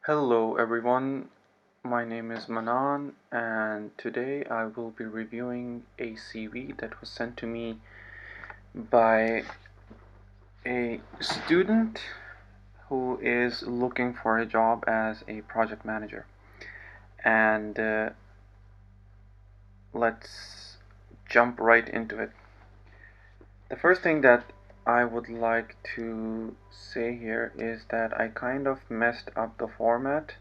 Hello everyone, my name is Manan and today I will be reviewing a CV that was sent to me by a student who is looking for a job as a project manager. And let's jump right into it. The first thing that I would like to say here is that I kind of messed up the format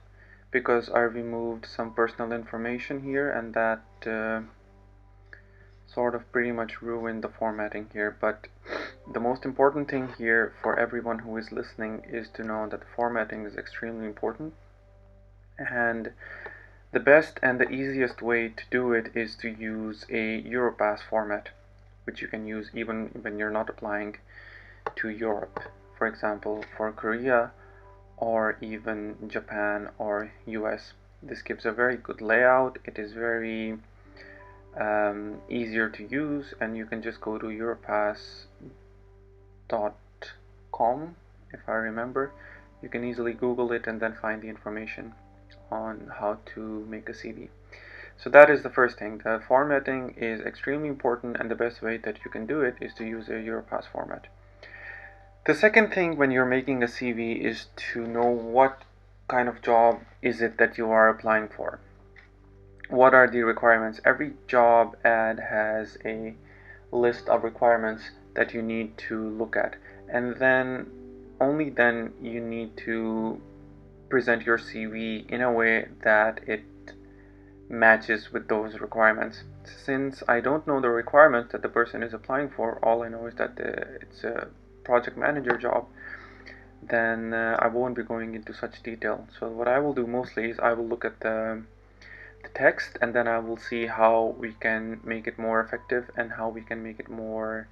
because I removed some personal information here, and that sort of pretty much ruined the formatting here. But the most important thing here for everyone who is listening is to know that formatting is extremely important, and the best and the easiest way to do it is to use a Europass format, which you can use even when you're not applying to Europe. For example, for Korea or even Japan or US. This gives a very good layout. It is very easier to use, and you can just go to europass.com if I remember. You can easily Google it and then find the information on how to make a CV. So that is the first thing. The formatting is extremely important, and the best way that you can do it is to use a Europass format. The second thing when you're making a CV is to know what kind of job is it that you are applying for. What are the requirements? Every job ad has a list of requirements that you need to look at, and then only then you need to present your CV in a way that it matches with those requirements. Since I don't know the requirements that the person is applying for, all I know is that it's a project manager job, then I won't be going into such detail. So what I will do mostly is I will look at the text, and then I will see how we can make it more effective and how we can make it more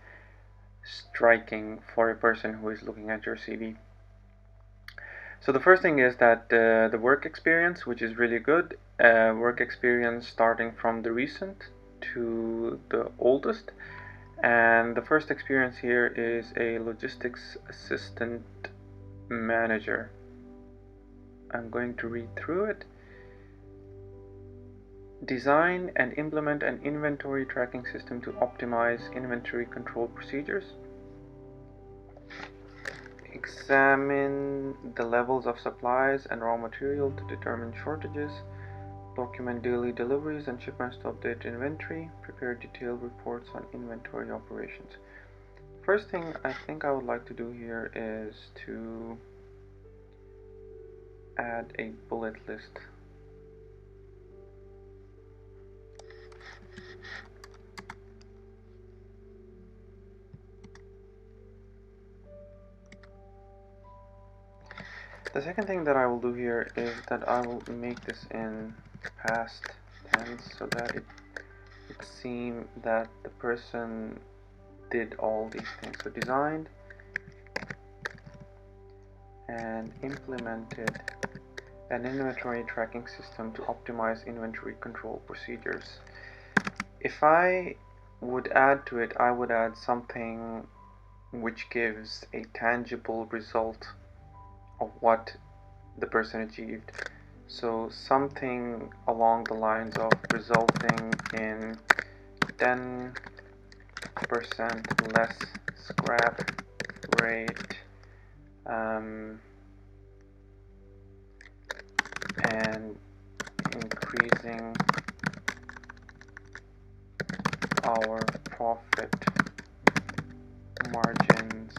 striking for a person who is looking at your CV. So the first thing is that the work experience, which is really good, work experience starting from the recent to the oldest. And the first experience here is a logistics assistant manager. I'm going to read through it. Design and implement an inventory tracking system to optimize inventory control procedures. Examine the levels of supplies and raw material to determine shortages. Document daily deliveries and shipments to update inventory. Prepare detailed reports on inventory operations. First thing I think I would like to do here is to add a bullet list. The second thing that I will do here is that I will make this in past tense so that it seems that the person did all these things. So designed and implemented an inventory tracking system to optimize inventory control procedures. If I would add to it, I would add something which gives a tangible result of what the person achieved. So something along the lines of resulting in 10% less scrap rate, and increasing our profit margins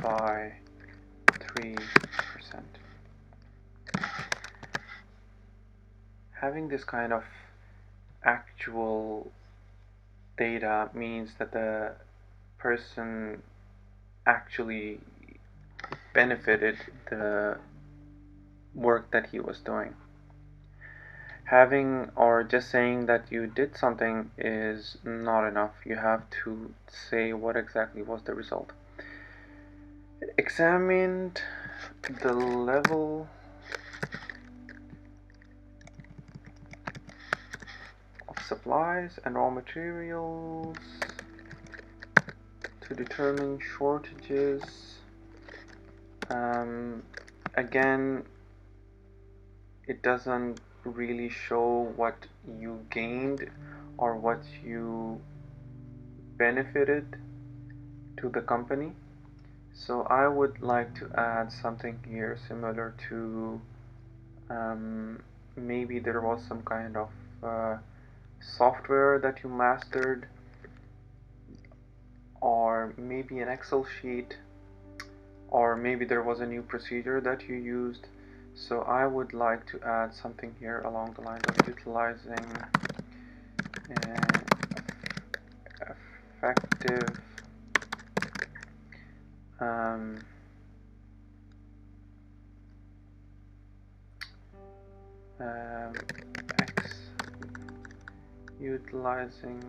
by 3%. Having this kind of actual data means that the person actually benefited the work that he was doing. Having or just saying that you did something is not enough. You have to say what exactly was the result. Examined the level of supplies and raw materials to determine shortages. Again, it doesn't really show what you gained or what you benefited to the company. So I would like to add something here similar to maybe there was some kind of software that you mastered, or maybe an Excel sheet, or maybe there was a new procedure that you used. So I would like to add something here along the lines of utilizing effective utilizing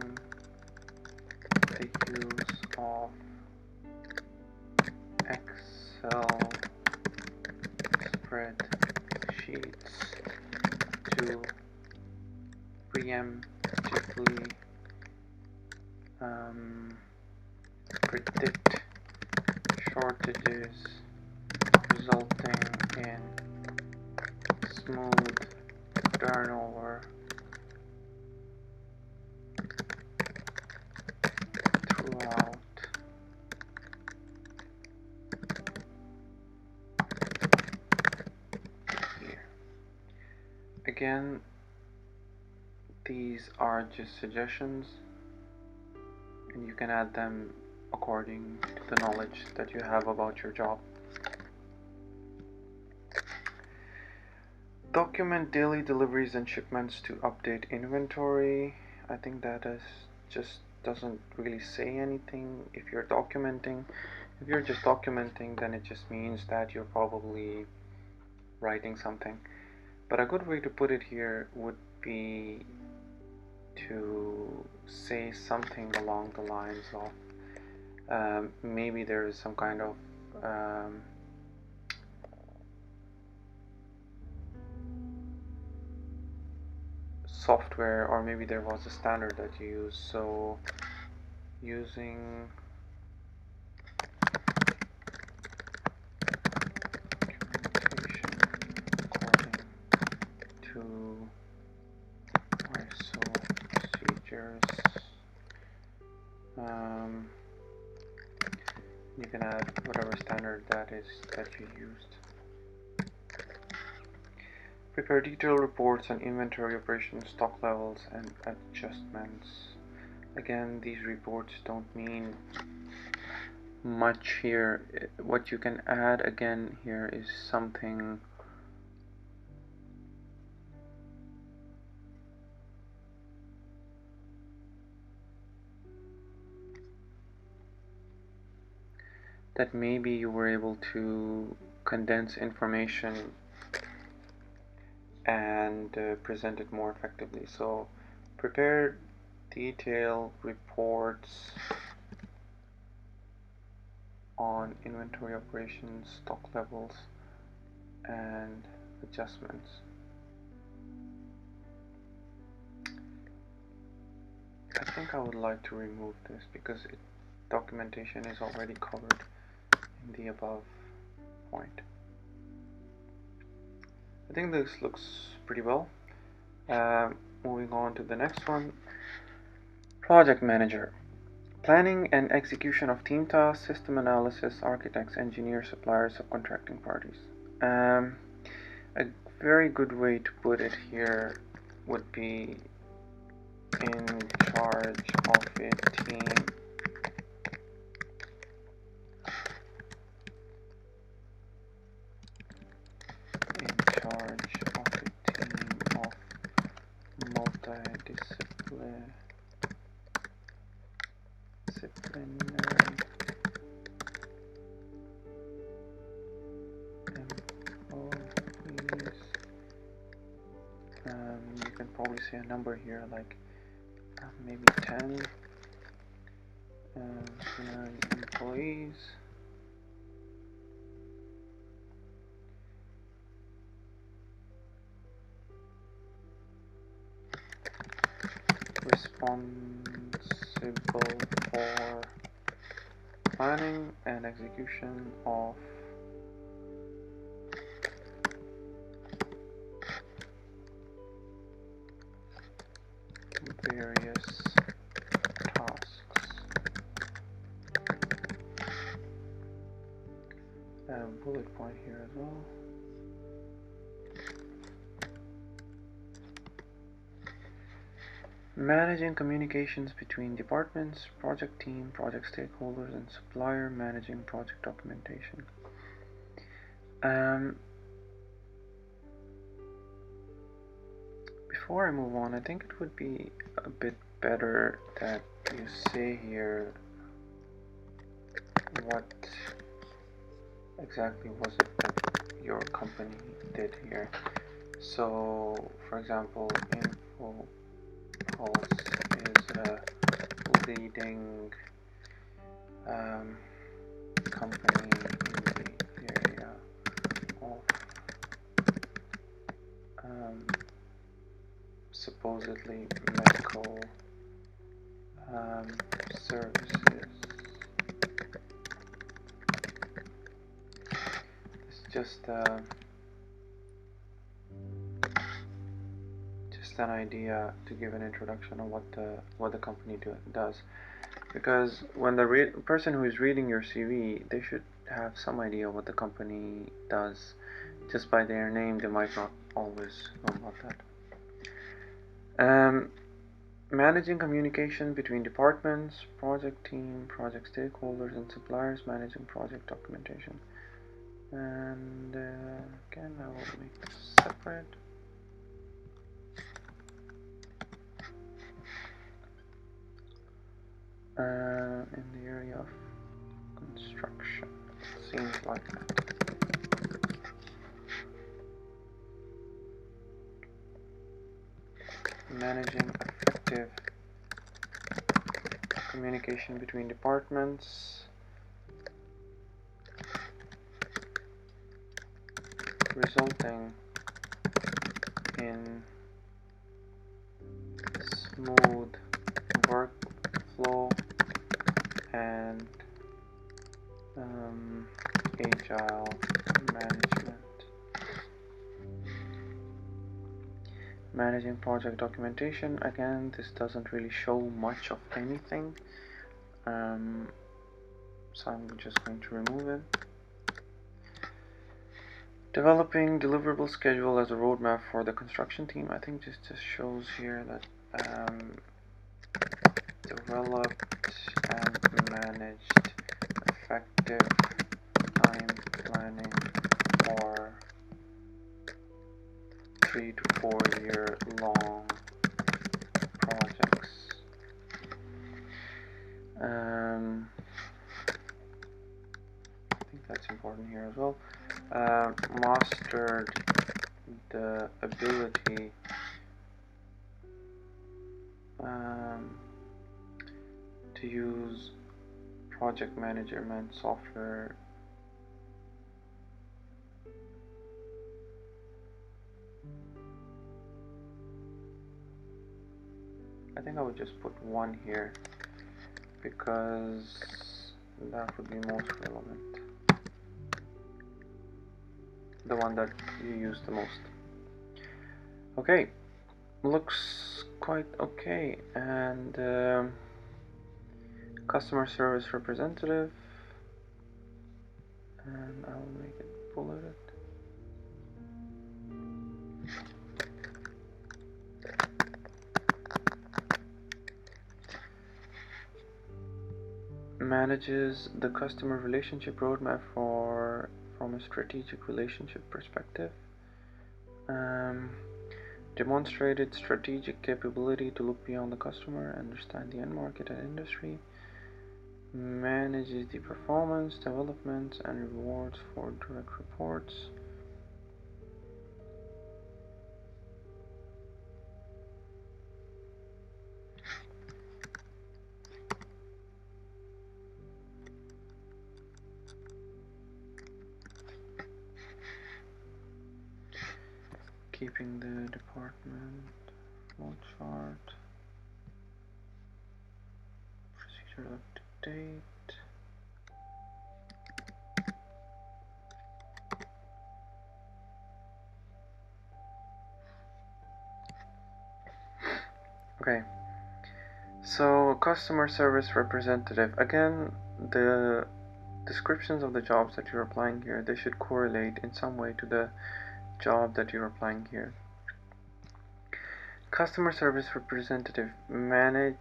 the use of Excel spreadsheets to preemptively predict shortages resulting in smooth turnover throughout the year. Again, these are just suggestions, and you can add them according to the knowledge that you have about your job. Document daily deliveries and shipments to update inventory. I think that is just doesn't really say anything if you're documenting. If you're just documenting, then it just means that you're probably writing something. But a good way to put it here would be to say something along the lines of maybe there is some kind of software, or maybe there was a standard that you use. So using documentation according to ISO procedures. You can add whatever standard that is that you used. Prepare detailed reports on inventory operations, stock levels, and adjustments. Again, these reports don't mean much here. What you can add again here is something that maybe you were able to condense information and present it more effectively. So prepare detailed reports on inventory operations, stock levels, and adjustments. I think I would like to remove this because documentation is already covered in the above point. I think this looks pretty well. Moving on to the next one. Project manager. Planning and execution of team tasks, system analysis, architects, engineers, suppliers, subcontracting parties. A very good way to put it here would be in charge of a team of multidisciplinary employees. You can probably see a number here, like maybe 10 employees. Responsible for planning and execution of various tasks. Bullet point here as well. Managing communications between departments, project team, project stakeholders, and supplier. Managing project documentation. Before I move on, I think it would be a bit better that you say here what exactly was it that your company did here. So, for example, Info Pulse is a leading company in the area of supposedly medical services. It's just an idea to give an introduction of what the company does, because when the person who is reading your CV, they should have some idea what the company does. Just by their name, they might not always know about that. Managing communication between departments, project team, project stakeholders, and suppliers. Managing project documentation. And again, I will make this separate. In the area of construction, it seems like managing effective communication between departments, resulting in smooth workflow and agile management. Managing project documentation, again, this doesn't really show much of anything, so I'm just going to remove it. Developing deliverable schedule as a roadmap for the construction team. I think this just shows here that developed and managed effective time planning for 3 to 4 year long projects. I think that's important here as well. Mastered the ability to use project management software I think I would just put 1 here because that would be most relevant, the one that you use the most. Okay, looks quite okay. And customer service representative, and I'll make it bulleted. Manages the customer relationship roadmap from a strategic relationship perspective. Demonstrated strategic capability to look beyond the customer, understand the end market and industry. Manages the performance, development, and rewards for direct reports. Keeping the department flowchart, procedure up to date. Okay, So, customer service representative. Again, the descriptions of the jobs that you're applying here, they should correlate in some way to the job that you're applying here. Customer service representative, managing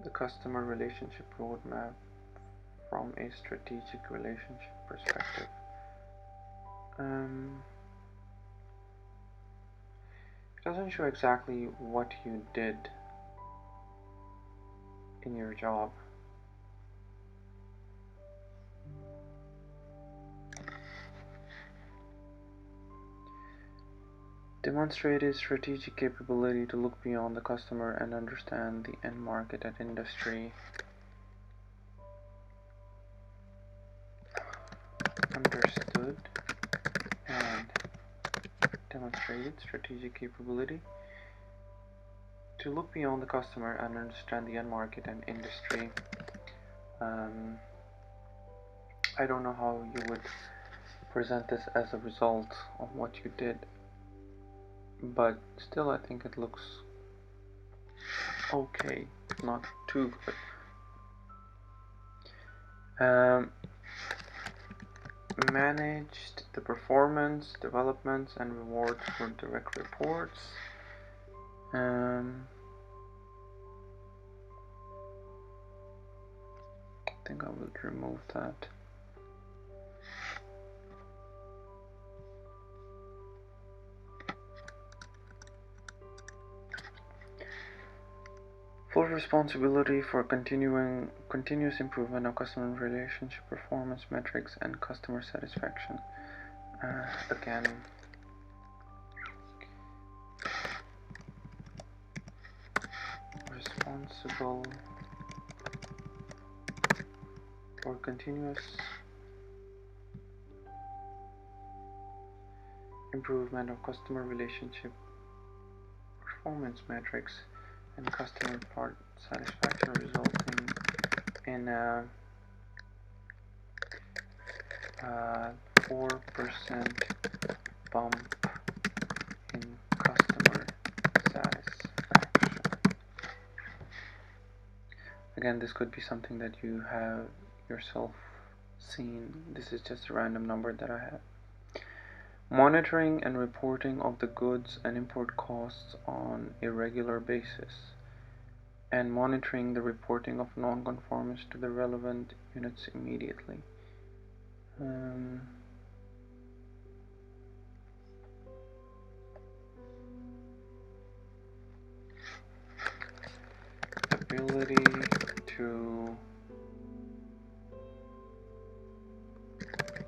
the customer relationship roadmap from a strategic relationship perspective. It doesn't show exactly what you did in your job. Demonstrated strategic capability to look beyond the customer and understand the end market and industry. Understood and demonstrated strategic capability to look beyond the customer and understand the end market and industry. I don't know how you would present this as a result of what you did, but still I think it looks okay, not too good. Managed the performance, developments, and rewards for direct reports. I think I will remove that. Full responsibility for continuous improvement of customer relationship performance metrics and customer satisfaction. Again, responsible for continuous improvement of customer relationship performance metrics and customer part satisfaction, resulting in a 4% bump in customer satisfaction. Again, this could be something that you have yourself seen. This is just a random number that I have. Monitoring and reporting of the goods and import costs on a regular basis, and monitoring the reporting of non-conformance to the relevant units immediately. Ability to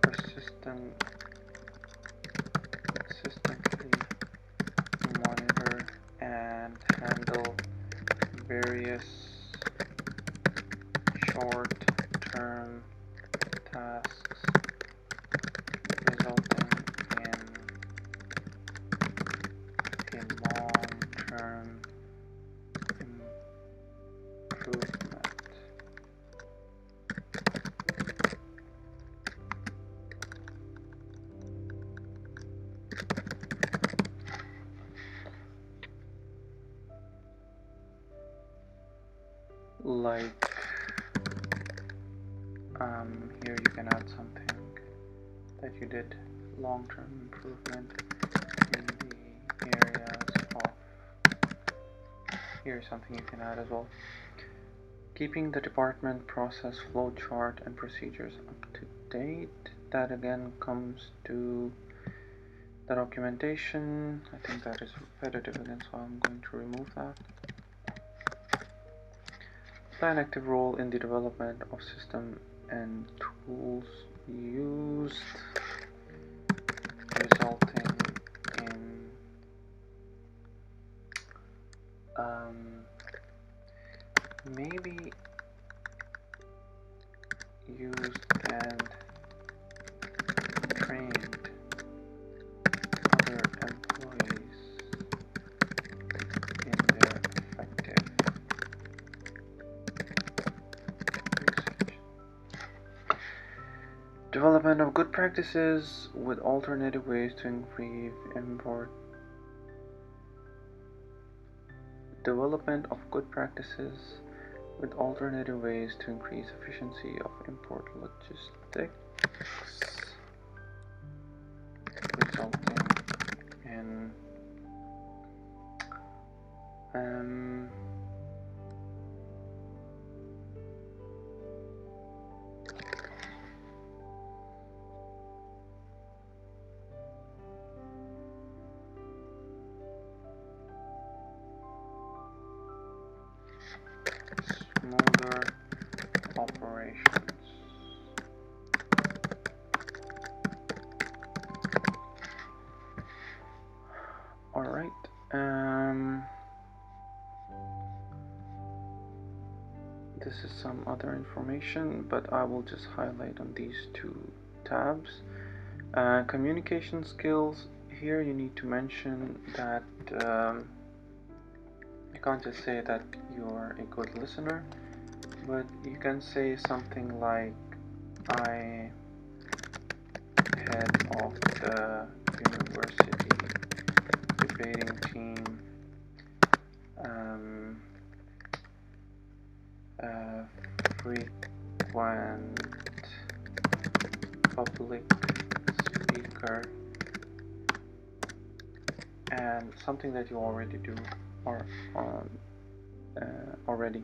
consistently monitor and handle various short-term tasks resulting in a long-term improvement. Like here you can add something that you did long-term improvement in the areas of, here's something you can add as well. Keeping the department process flow chart and procedures up to date. That again comes to the documentation. I think that is repetitive again, so I'm going to remove that. Play an active role in the development of system and tools used, resulting in maybe used and trained other employees in their effective usage. Development of good practices with alternative ways to increase import development of good practices with alternative ways to increase efficiency of import logistics, resulting in smoother operations. Alright, this is some other information, but I will just highlight on these two tabs. Communication skills. Here you need to mention that you can't just say that you're a good listener, but you can say something like, I head of the university debating team, frequent public speaker, and something that you already do or already.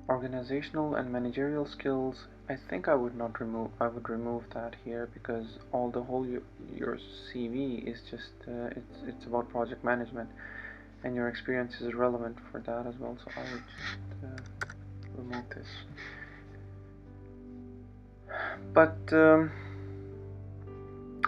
Organizational and managerial skills, I think I would remove that here, because all the whole your CV is just it's about project management, and your experience is relevant for that as well, so I would just remove this. But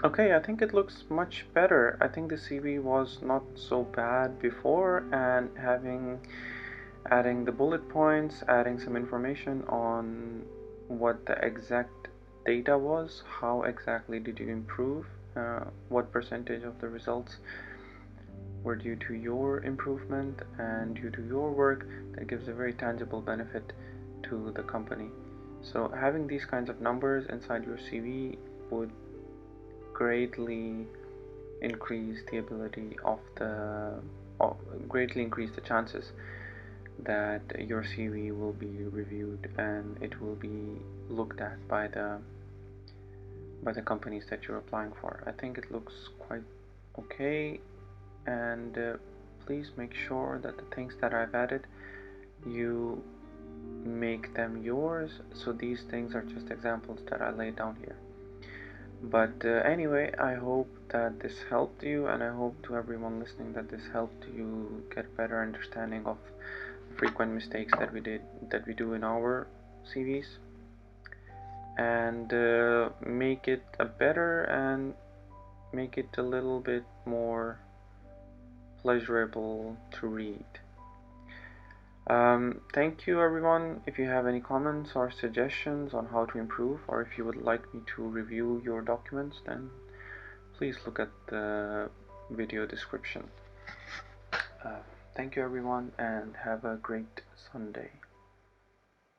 okay, I think it looks much better. I think the CV was not so bad before, and adding the bullet points, adding some information on what the exact data was, how exactly did you improve, what percentage of the results were due to your improvement and due to your work, that gives a very tangible benefit to the company. So having these kinds of numbers inside your CV would greatly increase the ability of greatly increase the chances that your CV will be reviewed and it will be looked at by the companies that you're applying for. I think it looks quite okay, and please make sure that the things that I've added, you make them yours. So these things are just examples that I laid down here. But anyway, I hope that this helped you, and I hope to everyone listening that this helped you get a better understanding of frequent mistakes that we do in our CVs, and make it better and make it a little bit more pleasurable to read. Thank you everyone. If you have any comments or suggestions on how to improve, or if you would like me to review your documents, then please look at the video description. Thank you everyone, and have a great Sunday.